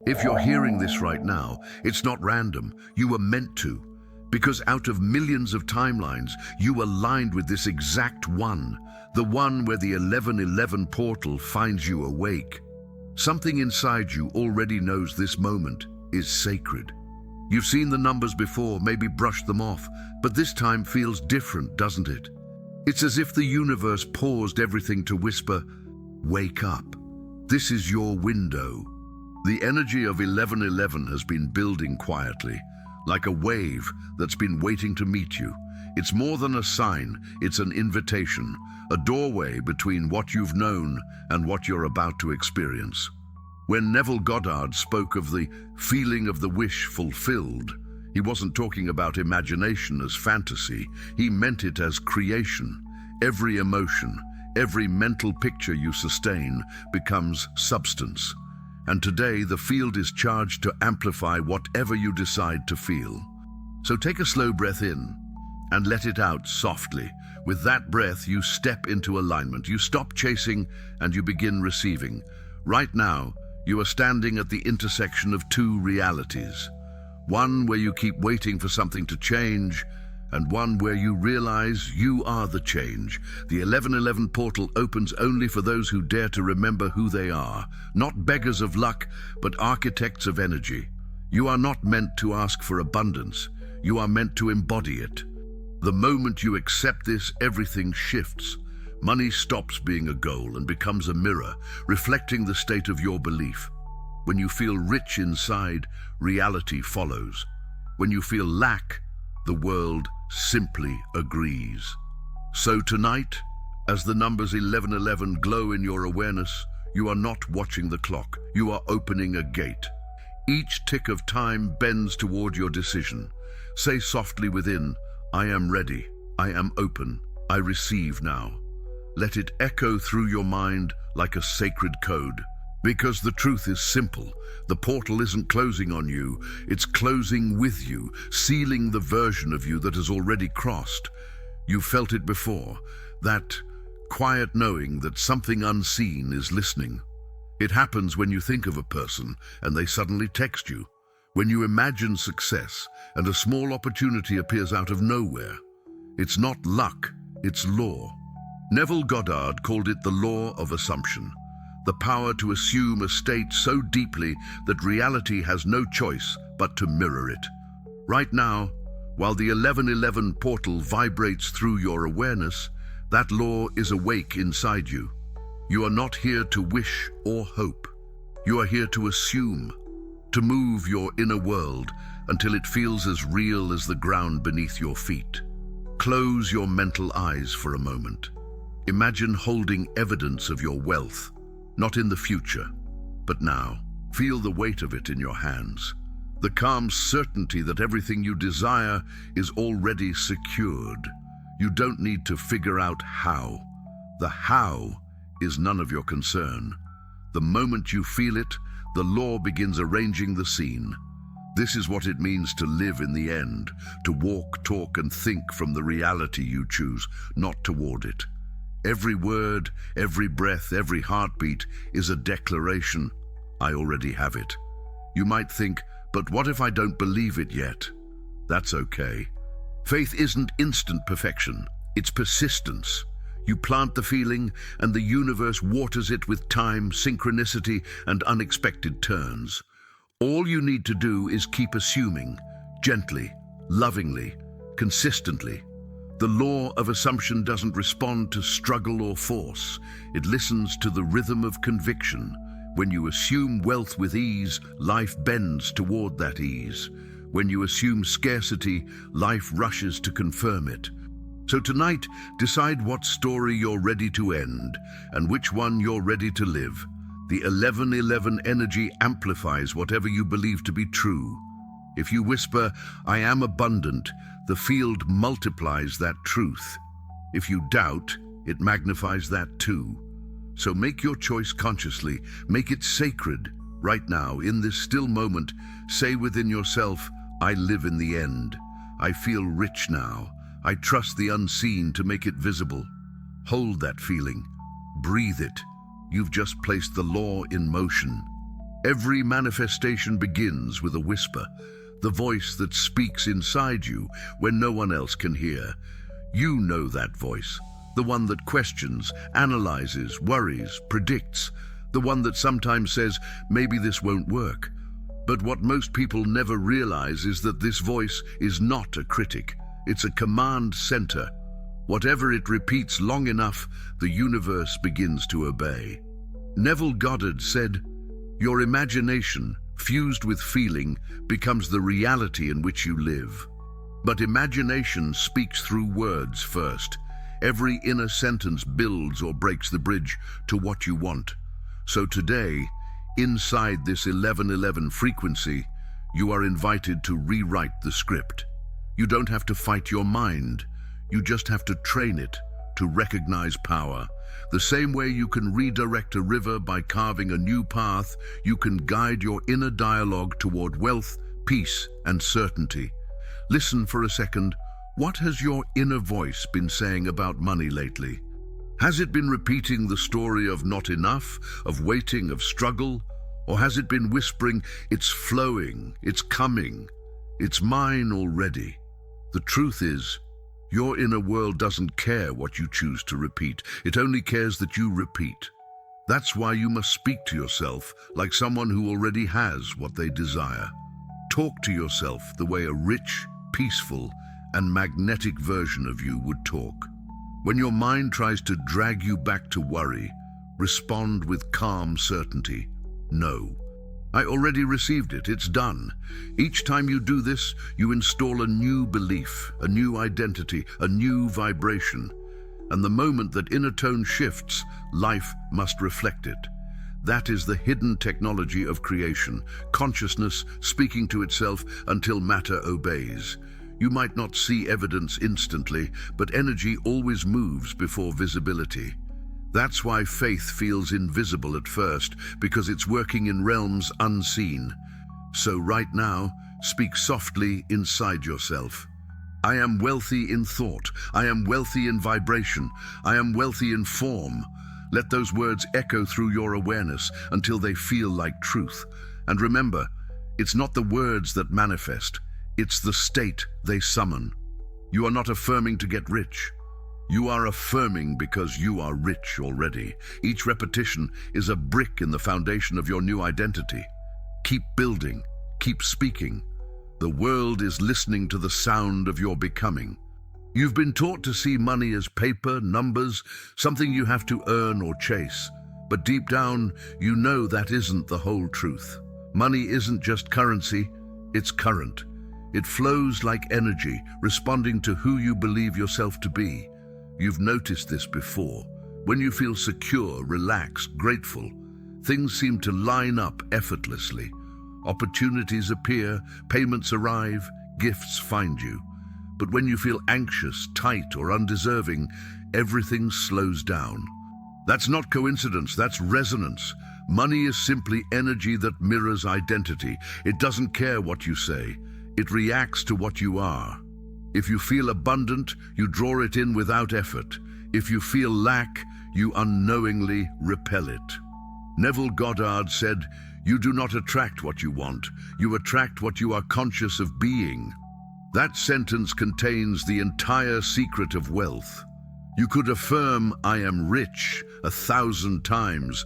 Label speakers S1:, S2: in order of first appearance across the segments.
S1: If you're hearing this right now, it's not random. You were meant to. Because out of millions of timelines, you aligned with this exact one. The one where the 1111 portal finds you awake. Something inside you already knows this moment is sacred. You've seen the numbers before, maybe brushed them off, but this time feels different, doesn't it? It's as if the universe paused everything to whisper, "Wake up. This is your window." The energy of 1111 has been building quietly, like a wave that's been waiting to meet you. It's more than a sign, it's an invitation, a doorway between what you've known and what you're about to experience. When Neville Goddard spoke of the feeling of the wish fulfilled, he wasn't talking about imagination as fantasy, he meant it as creation. Every emotion, every mental picture you sustain becomes substance. And today, the field is charged to amplify whatever you decide to feel. So take a slow breath in and let it out softly. With that breath, you step into alignment. You stop chasing and you begin receiving. Right now, you are standing at the intersection of two realities. One where you keep waiting for something to change, and one where you realize you are the change. The 1111 portal opens only for those who dare to remember who they are, not beggars of luck, but architects of energy. You are not meant to ask for abundance, you are meant to embody it. The moment you accept this, everything shifts. Money stops being a goal and becomes a mirror, reflecting the state of your belief. When you feel rich inside, reality follows. When you feel lack, the world simply agrees. So tonight, as the numbers 1111 glow in your awareness, you are not watching the clock, you are opening a gate. Each tick of time bends toward your decision. Say softly within, "I am ready, I am open, I receive now." Let it echo through your mind like a sacred code. Because the truth is simple. The portal isn't closing on you, it's closing with you, sealing the version of you that has already crossed. You felt it before, that quiet knowing that something unseen is listening. It happens when you think of a person and they suddenly text you. When you imagine success and a small opportunity appears out of nowhere. It's not luck, it's law. Neville Goddard called it the law of assumption. The power to assume a state so deeply that reality has no choice but to mirror it. Right now, while the 1111 portal vibrates through your awareness, that law is awake inside you. You are not here to wish or hope. You are here to assume, to move your inner world until it feels as real as the ground beneath your feet. Close your mental eyes for a moment. Imagine holding evidence of your wealth, not in the future, but now. Feel the weight of it in your hands. The calm certainty that everything you desire is already secured. You don't need to figure out how. The how is none of your concern. The moment you feel it, the law begins arranging the scene. This is what it means to live in the end, to walk, talk, and think from the reality you choose, not toward it. Every word, every breath, every heartbeat is a declaration. I already have it. You might think, but what if I don't believe it yet? That's okay. Faith isn't instant perfection, it's persistence. You plant the feeling, and the universe waters it with time, synchronicity, and unexpected turns. All you need to do is keep assuming, gently, lovingly, consistently. The law of assumption doesn't respond to struggle or force. It listens to the rhythm of conviction. When you assume wealth with ease, life bends toward that ease. When you assume scarcity, life rushes to confirm it. So tonight, decide what story you're ready to end and which one you're ready to live. The 1111 energy amplifies whatever you believe to be true. If you whisper, "I am abundant," the field multiplies that truth. If you doubt, it magnifies that too. So make your choice consciously, make it sacred. Right now, in this still moment, say within yourself, "I live in the end. I feel rich now. I trust the unseen to make it visible." Hold that feeling. Breathe it. You've just placed the law in motion. Every manifestation begins with a whisper, the voice that speaks inside you when no one else can hear. You know that voice, the one that questions, analyzes, worries, predicts, the one that sometimes says, maybe this won't work. But what most people never realize is that this voice is not a critic. It's a command center. Whatever it repeats long enough, the universe begins to obey. Neville Goddard said, "Your imagination, fused with feeling, becomes the reality in which you live." But imagination speaks through words first. Every inner sentence builds or breaks the bridge to what you want. So today, inside this 1111 frequency, you are invited to rewrite the script. You don't have to fight your mind. You just have to train it to recognize power. The same way you can redirect a river by carving a new path, you can guide your inner dialogue toward wealth, peace, and certainty. Listen for a second. What has your inner voice been saying about money lately? Has it been repeating the story of not enough, of waiting, of struggle? Or has it been whispering, it's flowing, it's coming, it's mine already? The truth is, your inner world doesn't care what you choose to repeat. It only cares that you repeat. That's why you must speak to yourself like someone who already has what they desire. Talk to yourself the way a rich, peaceful, and magnetic version of you would talk. When your mind tries to drag you back to worry, respond with calm certainty. No. I already received it. It's done. Each time you do this, you install a new belief, a new identity, a new vibration. And the moment that inner tone shifts, life must reflect it. That is the hidden technology of creation, consciousness speaking to itself until matter obeys. You might not see evidence instantly, but energy always moves before visibility. That's why faith feels invisible at first, because it's working in realms unseen. So right now, speak softly inside yourself. I am wealthy in thought. I am wealthy in vibration. I am wealthy in form. Let those words echo through your awareness until they feel like truth. And remember, it's not the words that manifest. It's the state they summon. You are not affirming to get rich. You are affirming because you are rich already. Each repetition is a brick in the foundation of your new identity. Keep building, keep speaking. The world is listening to the sound of your becoming. You've been taught to see money as paper, numbers, something you have to earn or chase. But deep down, you know that isn't the whole truth. Money isn't just currency, it's current. It flows like energy, responding to who you believe yourself to be. You've noticed this before. When you feel secure, relaxed, grateful, things seem to line up effortlessly. Opportunities appear, payments arrive, gifts find you. But when you feel anxious, tight, or undeserving, everything slows down. That's not coincidence, that's resonance. Money is simply energy that mirrors identity. It doesn't care what you say. It reacts to what you are. If you feel abundant, you draw it in without effort. If you feel lack, you unknowingly repel it. Neville Goddard said, "You do not attract what you want. You attract what you are conscious of being." That sentence contains the entire secret of wealth. You could affirm, "I am rich," 1,000 times,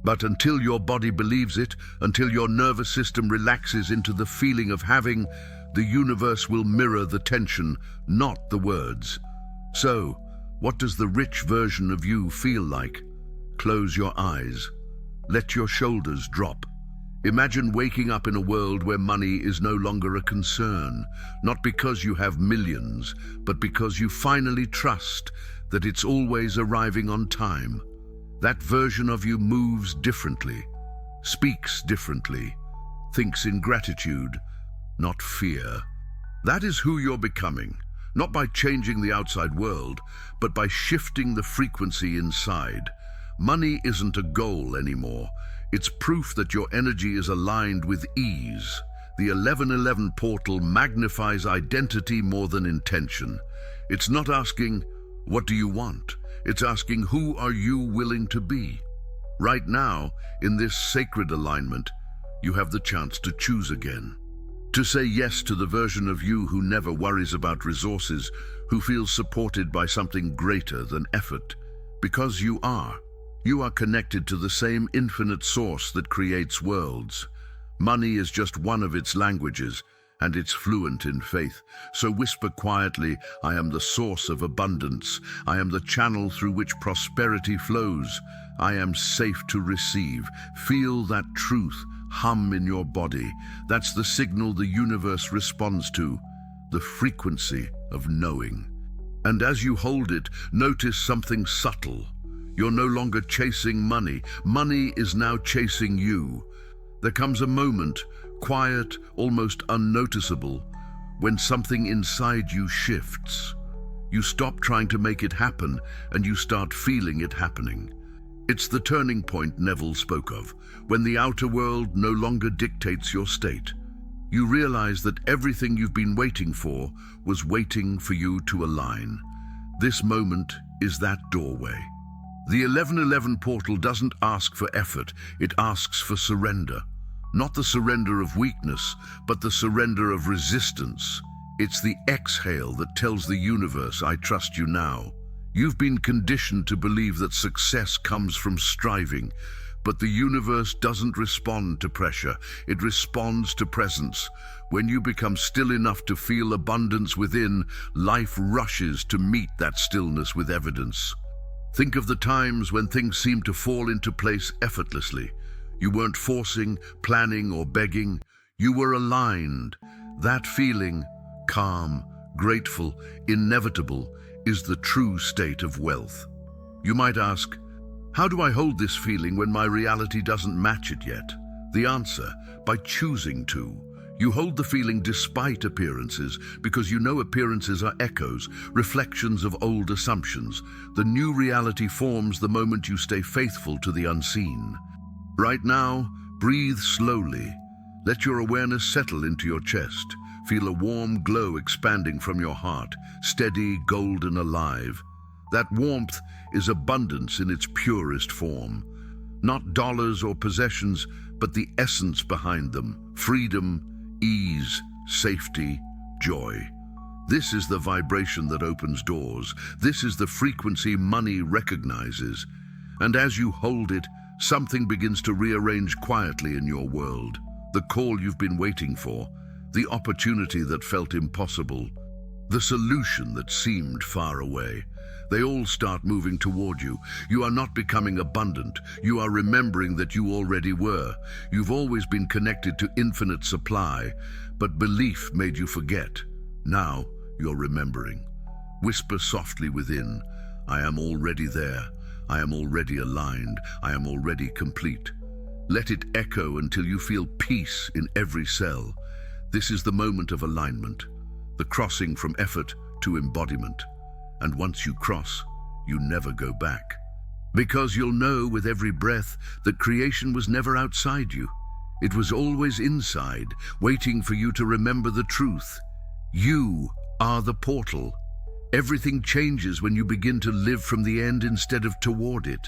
S1: but until your body believes it, until your nervous system relaxes into the feeling of having, the universe will mirror the tension, not the words. So, what does the rich version of you feel like? Close your eyes. Let your shoulders drop. Imagine waking up in a world where money is no longer a concern, not because you have millions, but because you finally trust that it's always arriving on time. That version of you moves differently, speaks differently, thinks in gratitude, not fear. That is who you're becoming, not by changing the outside world, but by shifting the frequency inside. Money isn't a goal anymore. It's proof that your energy is aligned with ease. The 1111 portal magnifies identity more than intention. It's not asking, "What do you want?" It's asking, "Who are you willing to be?" Right now, in this sacred alignment, you have the chance to choose again. To say yes to the version of you who never worries about resources, who feels supported by something greater than effort. Because you are. You are connected to the same infinite source that creates worlds. Money is just one of its languages, and it's fluent in faith. So whisper quietly, I am the source of abundance. I am the channel through which prosperity flows. I am safe to receive. Feel that truth hum in your body. That's the signal the universe responds to, the frequency of knowing. And as you hold it, notice something subtle. You're no longer chasing money. Money is now chasing you. There comes a moment, quiet, almost unnoticeable, when something inside you shifts. You stop trying to make it happen, and you start feeling it happening. It's the turning point Neville spoke of, when the outer world no longer dictates your state. You realize that everything you've been waiting for was waiting for you to align. This moment is that doorway. The 1111 portal doesn't ask for effort, it asks for surrender. Not the surrender of weakness, but the surrender of resistance. It's the exhale that tells the universe, I trust you now. You've been conditioned to believe that success comes from striving, but the universe doesn't respond to pressure, it responds to presence. When you become still enough to feel abundance within, life rushes to meet that stillness with evidence. Think of the times when things seemed to fall into place effortlessly. You weren't forcing, planning, or begging. You were aligned. That feeling, calm, grateful, inevitable, is the true state of wealth. You might ask, how do I hold this feeling when my reality doesn't match it yet? The answer, by choosing to. You hold the feeling despite appearances, because you know appearances are echoes, reflections of old assumptions. The new reality forms the moment you stay faithful to the unseen. Right now, breathe slowly. Let your awareness settle into your chest. Feel a warm glow expanding from your heart, steady, golden, alive. That warmth is abundance in its purest form. Not dollars or possessions, but the essence behind them. Freedom, ease, safety, joy. This is the vibration that opens doors. This is the frequency money recognizes. And as you hold it, something begins to rearrange quietly in your world. The call you've been waiting for, the opportunity that felt impossible, the solution that seemed far away. They all start moving toward you. You are not becoming abundant. You are remembering that you already were. You've always been connected to infinite supply, but belief made you forget. Now you're remembering. Whisper softly within, I am already there. I am already aligned. I am already complete. Let it echo until you feel peace in every cell. This is the moment of alignment, the crossing from effort to embodiment. And once you cross, you never go back. Because you'll know with every breath that creation was never outside you. It was always inside, waiting for you to remember the truth. You are the portal. Everything changes when you begin to live from the end instead of toward it.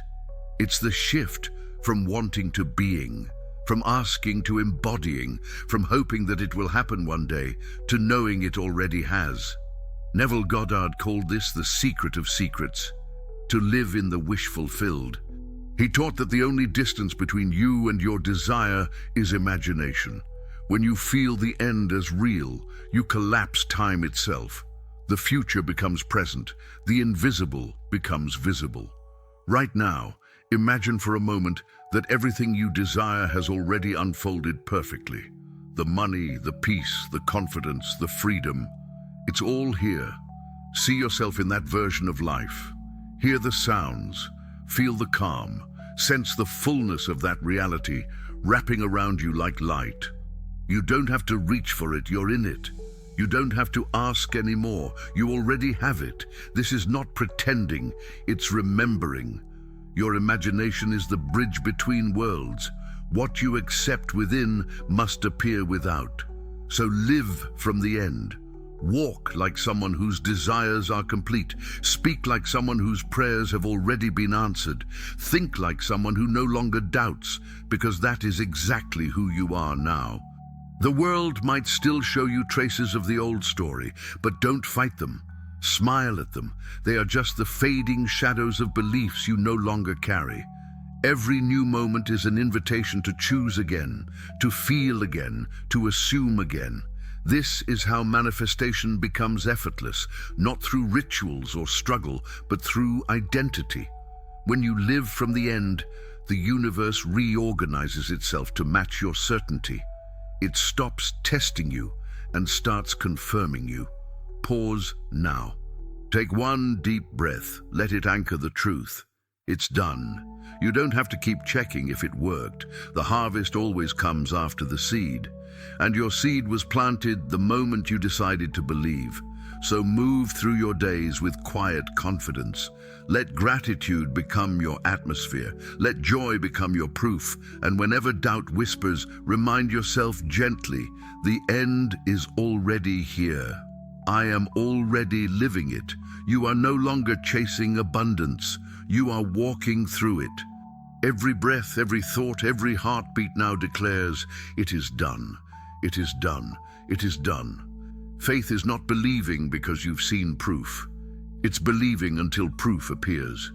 S1: It's the shift from wanting to being, from asking to embodying, from hoping that it will happen one day, to knowing it already has. Neville Goddard called this the secret of secrets, to live in the wish fulfilled. He taught that the only distance between you and your desire is imagination. When you feel the end as real, you collapse time itself. The future becomes present. The invisible becomes visible. Right now, imagine for a moment that everything you desire has already unfolded perfectly. The money, the peace, the confidence, the freedom. It's all here. See yourself in that version of life. Hear the sounds, feel the calm, sense the fullness of that reality wrapping around you like light. You don't have to reach for it, you're in it. You don't have to ask anymore, you already have it. This is not pretending, it's remembering. Your imagination is the bridge between worlds. What you accept within must appear without. So live from the end. Walk like someone whose desires are complete. Speak like someone whose prayers have already been answered. Think like someone who no longer doubts, because that is exactly who you are now. The world might still show you traces of the old story, but don't fight them. Smile at them. They are just the fading shadows of beliefs you no longer carry. Every new moment is an invitation to choose again, to feel again, to assume again. This is how manifestation becomes effortless, not through rituals or struggle, but through identity. When you live from the end, the universe reorganizes itself to match your certainty. It stops testing you and starts confirming you. Pause now. Take one deep breath. Let it anchor the truth. It's done. You don't have to keep checking if it worked. The harvest always comes after the seed. And your seed was planted the moment you decided to believe. So move through your days with quiet confidence. Let gratitude become your atmosphere. Let joy become your proof. And whenever doubt whispers, remind yourself gently, the end is already here. I am already living it. You are no longer chasing abundance. You are walking through it. Every breath, every thought, every heartbeat now declares, it is done. It is done. It is done. Faith is not believing because you've seen proof. It's believing until proof appears.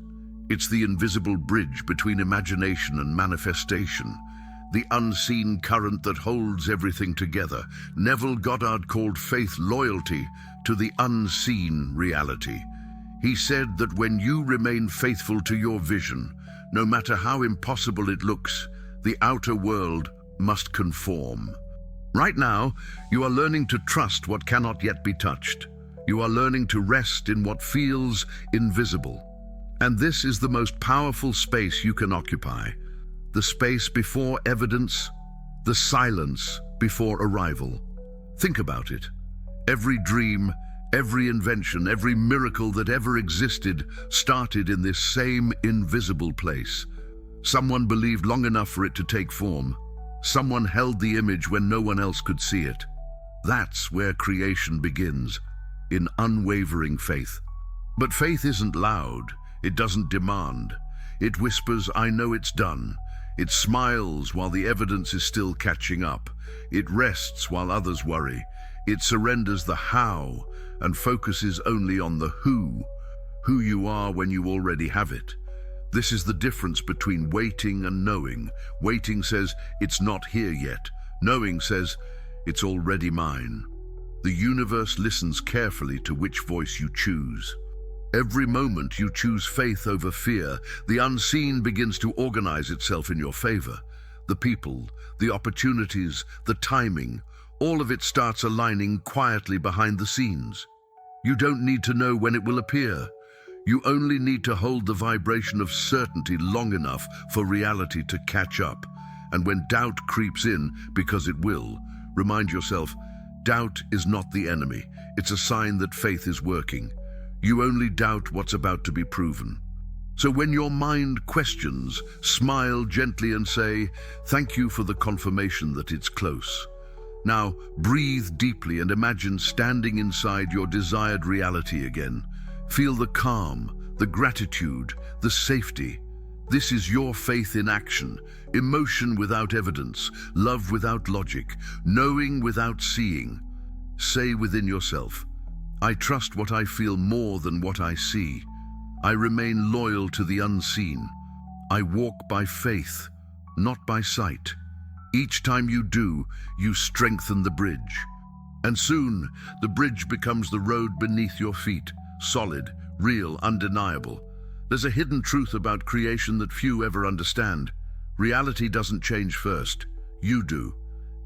S1: It's the invisible bridge between imagination and manifestation, the unseen current that holds everything together. Neville Goddard called faith loyalty to the unseen reality. He said that when you remain faithful to your vision, no matter how impossible it looks, the outer world must conform. Right now, you are learning to trust what cannot yet be touched. You are learning to rest in what feels invisible. And this is the most powerful space you can occupy. The space before evidence, the silence before arrival. Think about it. Every dream, every invention, every miracle that ever existed started in this same invisible place. Someone believed long enough for it to take form. Someone held the image when no one else could see it. That's where creation begins, in unwavering faith. But faith isn't loud. It doesn't demand. It whispers, I know it's done. It smiles while the evidence is still catching up. It rests while others worry. It surrenders the how and focuses only on the who you are when you already have it. This is the difference between waiting and knowing. Waiting says, it's not here yet. Knowing says, it's already mine. The universe listens carefully to which voice you choose. Every moment you choose faith over fear, the unseen begins to organize itself in your favor. The people, the opportunities, the timing, all of it starts aligning quietly behind the scenes. You don't need to know when it will appear. You only need to hold the vibration of certainty long enough for reality to catch up. And when doubt creeps in, because it will, remind yourself, doubt is not the enemy. It's a sign that faith is working. You only doubt what's about to be proven. So when your mind questions, smile gently and say, thank you for the confirmation that it's close. Now, breathe deeply and imagine standing inside your desired reality again. Feel the calm, the gratitude, the safety. This is your faith in action, emotion without evidence, love without logic, knowing without seeing. Say within yourself, I trust what I feel more than what I see. I remain loyal to the unseen. I walk by faith, not by sight. Each time you do, you strengthen the bridge. And soon, the bridge becomes the road beneath your feet. Solid, real, undeniable. There's a hidden truth about creation that few ever understand. Reality doesn't change first. You do.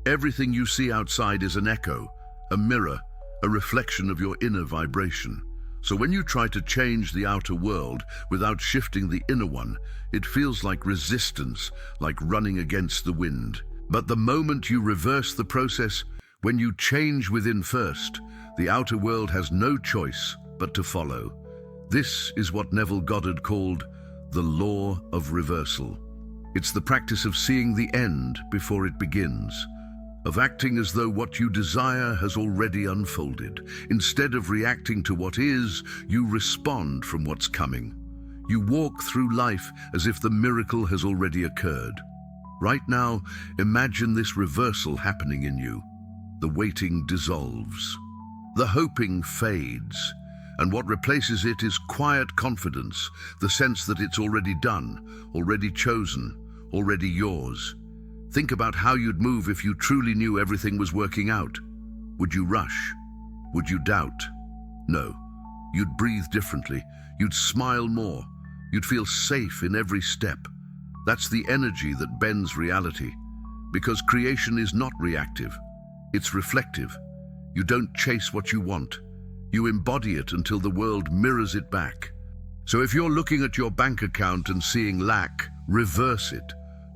S1: Everything you see outside is an echo, a mirror, a reflection of your inner vibration. So when you try to change the outer world without shifting the inner one, it feels like resistance, like running against the wind. But the moment you reverse the process, when you change within first, the outer world has no choice but to follow. This is what Neville Goddard called the law of reversal. It's the practice of seeing the end before it begins, of acting as though what you desire has already unfolded. Instead of reacting to what is, you respond from what's coming. You walk through life as if the miracle has already occurred. Right now, imagine this reversal happening in you. The waiting dissolves. The hoping fades. And what replaces it is quiet confidence, the sense that it's already done, already chosen, already yours. Think about how you'd move if you truly knew everything was working out. Would you rush? Would you doubt? No. You'd breathe differently. You'd smile more. You'd feel safe in every step. That's the energy that bends reality. Because creation is not reactive. It's reflective. You don't chase what you want. You embody it until the world mirrors it back. So if you're looking at your bank account and seeing lack, reverse it.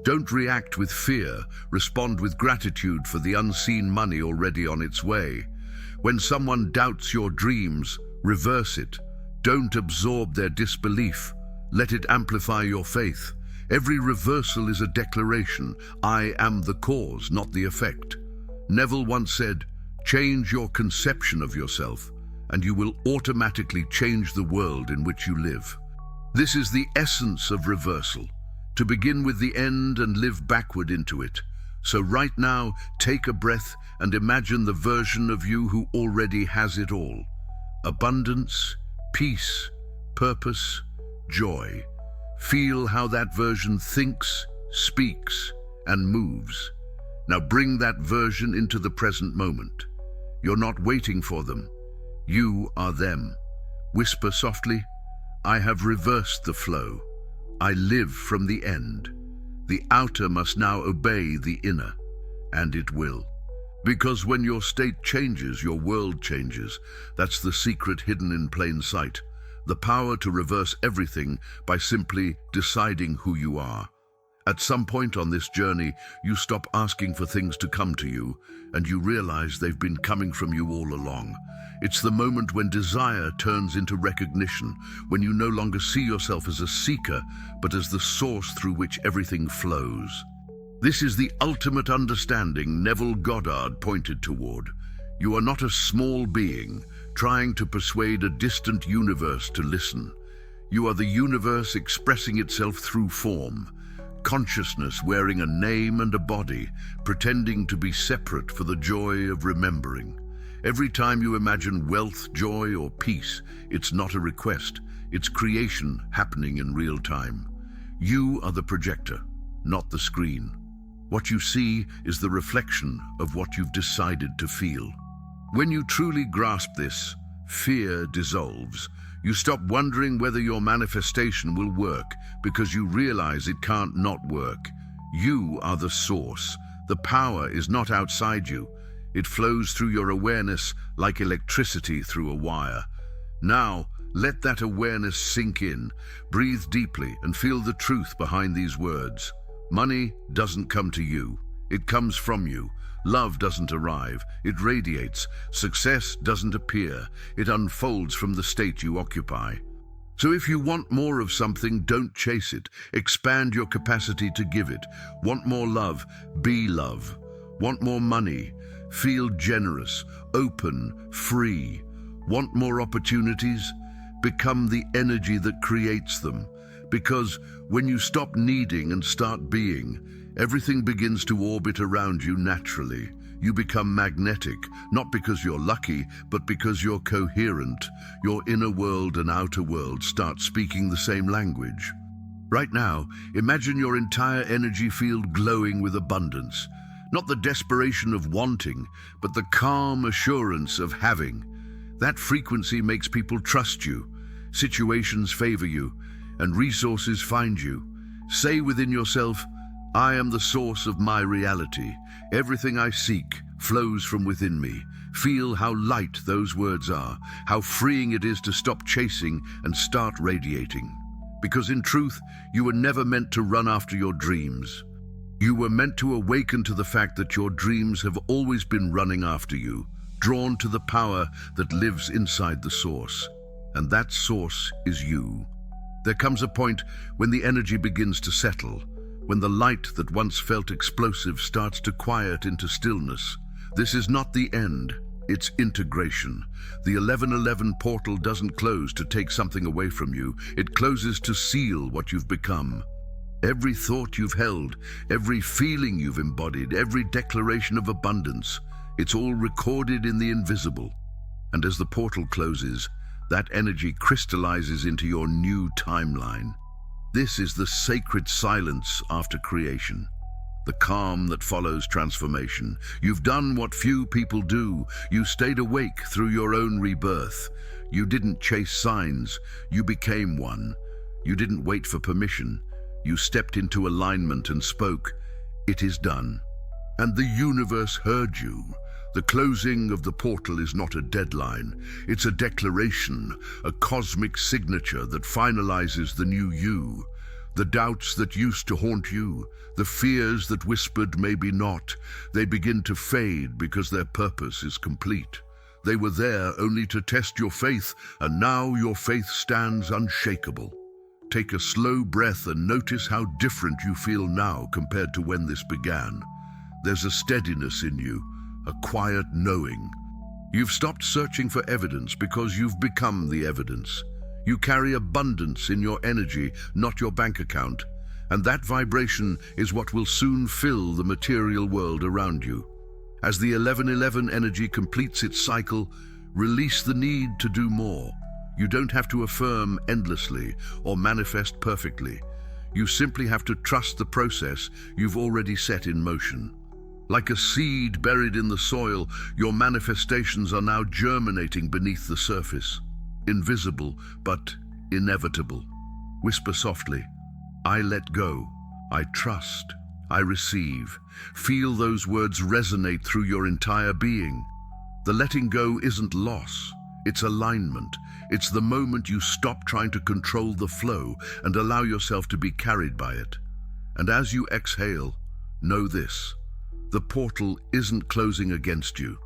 S1: Don't react with fear, respond with gratitude for the unseen money already on its way. When someone doubts your dreams, reverse it. Don't absorb their disbelief. Let it amplify your faith. Every reversal is a declaration. I am the cause, not the effect. Neville once said, change your conception of yourself, and you will automatically change the world in which you live. This is the essence of reversal, to begin with the end and live backward into it. So right now, take a breath and imagine the version of you who already has it all. Abundance, peace, purpose, joy. Feel how that version thinks, speaks, and moves. Now bring that version into the present moment. You're not waiting for them. You are them. Whisper softly, I have reversed the flow. I live from the end. The outer must now obey the inner, and it will. Because when your state changes, your world changes. That's the secret hidden in plain sight. The power to reverse everything by simply deciding who you are. At some point on this journey, you stop asking for things to come to you, and you realize they've been coming from you all along. It's the moment when desire turns into recognition, when you no longer see yourself as a seeker, but as the source through which everything flows. This is the ultimate understanding Neville Goddard pointed toward. You are not a small being trying to persuade a distant universe to listen. You are the universe expressing itself through form. Consciousness wearing a name and a body, pretending to be separate for the joy of remembering. Every time you imagine wealth, joy, or peace, it's not a request, it's creation happening in real time. You are the projector, not the screen. What you see is the reflection of what you've decided to feel. When you truly grasp this, fear dissolves. You stop wondering whether your manifestation will work because you realize it can't not work. You are the source. The power is not outside you. It flows through your awareness like electricity through a wire. Now, let that awareness sink in. Breathe deeply and feel the truth behind these words. Money doesn't come to you. It comes from you. Love doesn't arrive, it radiates. Success doesn't appear, it unfolds from the state you occupy. So if you want more of something, don't chase it. Expand your capacity to give it. Want more love? Be love. Want more money? Feel generous, open, free. Want more opportunities? Become the energy that creates them. Because when you stop needing and start being, everything begins to orbit around you naturally. You become magnetic, not because you're lucky, but because you're coherent. Your inner world and outer world start speaking the same language. Right now, imagine your entire energy field glowing with abundance. Not the desperation of wanting, but the calm assurance of having. That frequency makes people trust you. Situations favor you, and resources find you. Say within yourself, I am the source of my reality. Everything I seek flows from within me. Feel how light those words are, how freeing it is to stop chasing and start radiating. Because in truth, you were never meant to run after your dreams. You were meant to awaken to the fact that your dreams have always been running after you, drawn to the power that lives inside the source. And that source is you. There comes a point when the energy begins to settle, when the light that once felt explosive starts to quiet into stillness. This is not the end, it's integration. The 1111 portal doesn't close to take something away from you, it closes to seal what you've become. Every thought you've held, every feeling you've embodied, every declaration of abundance, it's all recorded in the invisible. And as the portal closes, that energy crystallizes into your new timeline. This is the sacred silence after creation, the calm that follows transformation. You've done what few people do. You stayed awake through your own rebirth. You didn't chase signs, you became one. You didn't wait for permission. You stepped into alignment and spoke, "It is done." And the universe heard you. The closing of the portal is not a deadline. It's a declaration, a cosmic signature that finalizes the new you. The doubts that used to haunt you, the fears that whispered maybe not, they begin to fade because their purpose is complete. They were there only to test your faith, and now your faith stands unshakable. Take a slow breath and notice how different you feel now compared to when this began. There's a steadiness in you, a quiet knowing. You've stopped searching for evidence because you've become the evidence. You carry abundance in your energy, not your bank account, and that vibration is what will soon fill the material world around you. As the 1111 energy completes its cycle, release the need to do more. You don't have to affirm endlessly or manifest perfectly. You simply have to trust the process you've already set in motion. Like a seed buried in the soil, your manifestations are now germinating beneath the surface. Invisible, but inevitable. Whisper softly, "I let go, I trust, I receive." Feel those words resonate through your entire being. The letting go isn't loss, it's alignment. It's the moment you stop trying to control the flow and allow yourself to be carried by it. And as you exhale, know this: the portal isn't closing against you.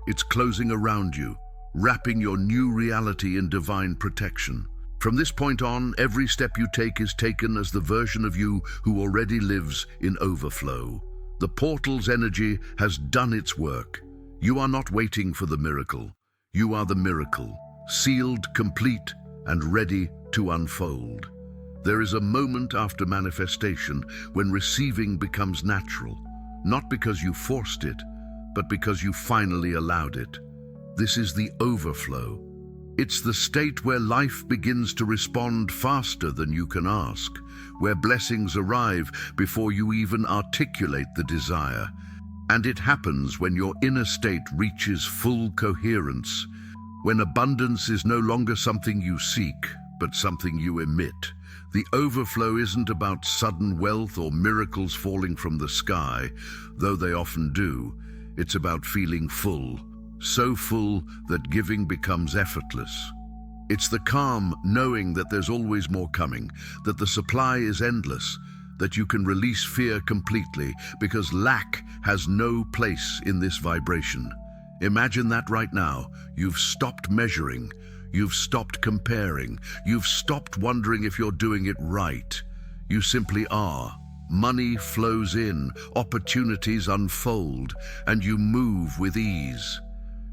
S1: It's closing around you, wrapping your new reality in divine protection. From this point on, every step you take is taken as the version of you who already lives in overflow. The portal's energy has done its work. You are not waiting for the miracle. You are the miracle, sealed, complete, and ready to unfold. There is a moment after manifestation when receiving becomes natural, not because you forced it, but because you finally allowed it. This is the overflow. It's the state where life begins to respond faster than you can ask, where blessings arrive before you even articulate the desire. And it happens when your inner state reaches full coherence, when abundance is no longer something you seek, but something you emit. The overflow isn't about sudden wealth or miracles falling from the sky, though they often do. It's about feeling full. So full that giving becomes effortless. It's the calm knowing that there's always more coming, that the supply is endless, that you can release fear completely because lack has no place in this vibration. Imagine that right now. You've stopped measuring, you've stopped comparing, you've stopped wondering if you're doing it right. You simply are. Money flows in, opportunities unfold, and you move with ease.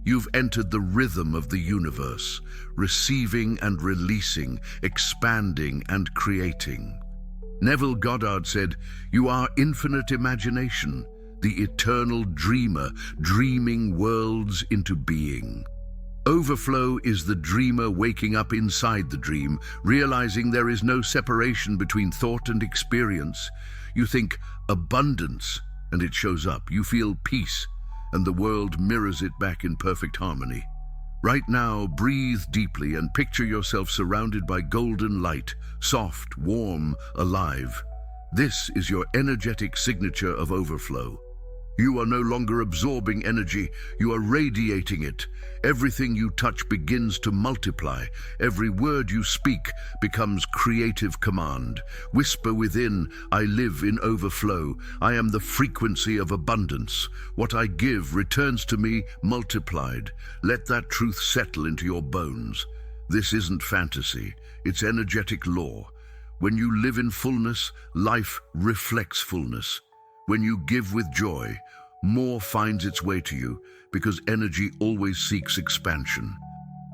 S1: You've entered the rhythm of the universe, receiving and releasing, expanding and creating. Neville Goddard said, "You are infinite imagination, the eternal dreamer, dreaming worlds into being." Overflow is the dreamer waking up inside the dream, realizing there is no separation between thought and experience. You think abundance, and it shows up. You feel peace, and the world mirrors it back in perfect harmony. Right now, breathe deeply and picture yourself surrounded by golden light, soft, warm, alive. This is your energetic signature of overflow. You are no longer absorbing energy, you are radiating it. Everything you touch begins to multiply. Every word you speak becomes creative command. Whisper within, "I live in overflow. I am the frequency of abundance. What I give returns to me multiplied." Let that truth settle into your bones. This isn't fantasy, it's energetic law. When you live in fullness, life reflects fullness. When you give with joy, more finds its way to you because energy always seeks expansion.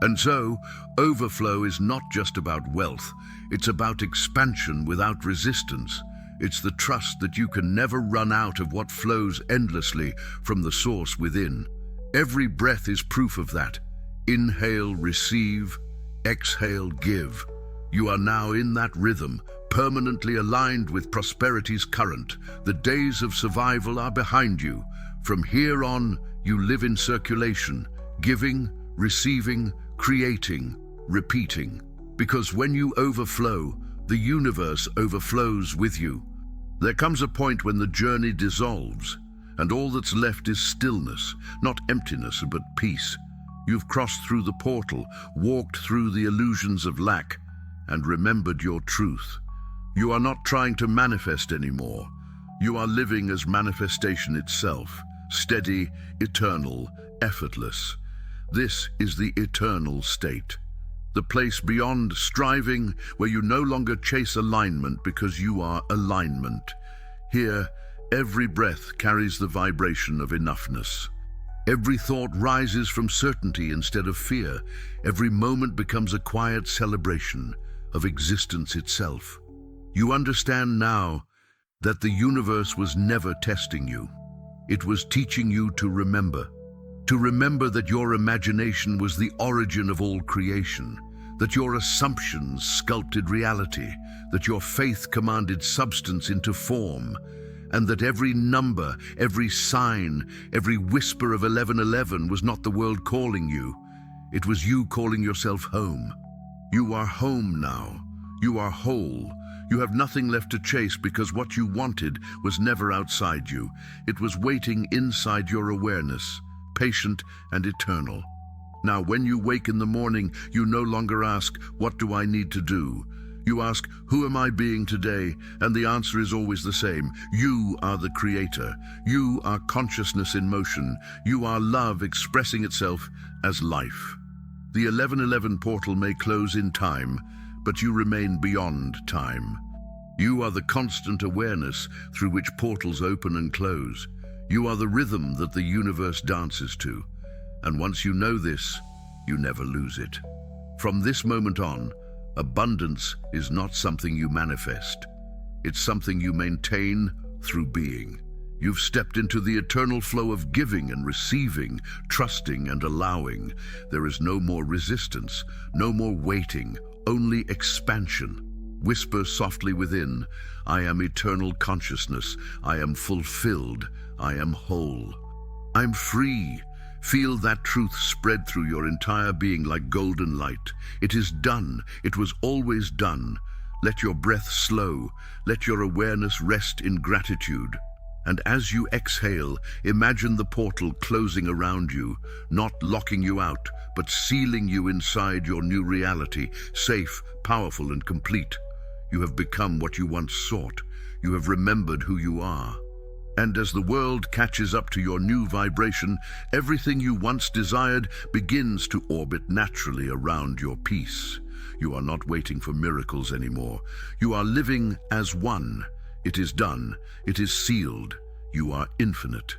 S1: And so, overflow is not just about wealth, it's about expansion without resistance. It's the trust that you can never run out of what flows endlessly from the source within. Every breath is proof of that. Inhale, receive, exhale, give. You are now in that rhythm, permanently aligned with prosperity's current. The days of survival are behind you. From here on, you live in circulation, giving, receiving, creating, repeating. Because when you overflow, the universe overflows with you. There comes a point when the journey dissolves, and all that's left is stillness, not emptiness, but peace. You've crossed through the portal, walked through the illusions of lack, and remembered your truth. You are not trying to manifest anymore. You are living as manifestation itself, steady, eternal, effortless. This is the eternal state, the place beyond striving, where you no longer chase alignment because you are alignment. Here, every breath carries the vibration of enoughness. Every thought rises from certainty instead of fear. Every moment becomes a quiet celebration of existence itself. You understand now that the universe was never testing you. It was teaching you to remember that your imagination was the origin of all creation, that your assumptions sculpted reality, that your faith commanded substance into form, and that every number, every sign, every whisper of 1111 was not the world calling you. It was you calling yourself home. You are home now. You are whole. You have nothing left to chase because what you wanted was never outside you. It was waiting inside your awareness, patient and eternal. Now, when you wake in the morning, you no longer ask, "What do I need to do?" You ask, "Who am I being today?" And the answer is always the same. You are the creator. You are consciousness in motion. You are love expressing itself as life. The 1111 portal may close in time, but you remain beyond time. You are the constant awareness through which portals open and close. You are the rhythm that the universe dances to. And once you know this, you never lose it. From this moment on, abundance is not something you manifest. It's something you maintain through being. You've stepped into the eternal flow of giving and receiving, trusting and allowing. There is no more resistance, no more waiting, only expansion. Whisper softly within, "I am eternal consciousness. I am fulfilled. I am whole. I'm free." Feel that truth spread through your entire being like golden light. It is done. It was always done. Let your breath slow. Let your awareness rest in gratitude. And as you exhale, imagine the portal closing around you, not locking you out, but sealing you inside your new reality, safe, powerful, and complete. You have become what you once sought. You have remembered who you are. And as the world catches up to your new vibration, everything you once desired begins to orbit naturally around your peace. You are not waiting for miracles anymore. You are living as one. It is done. It is sealed. You are infinite.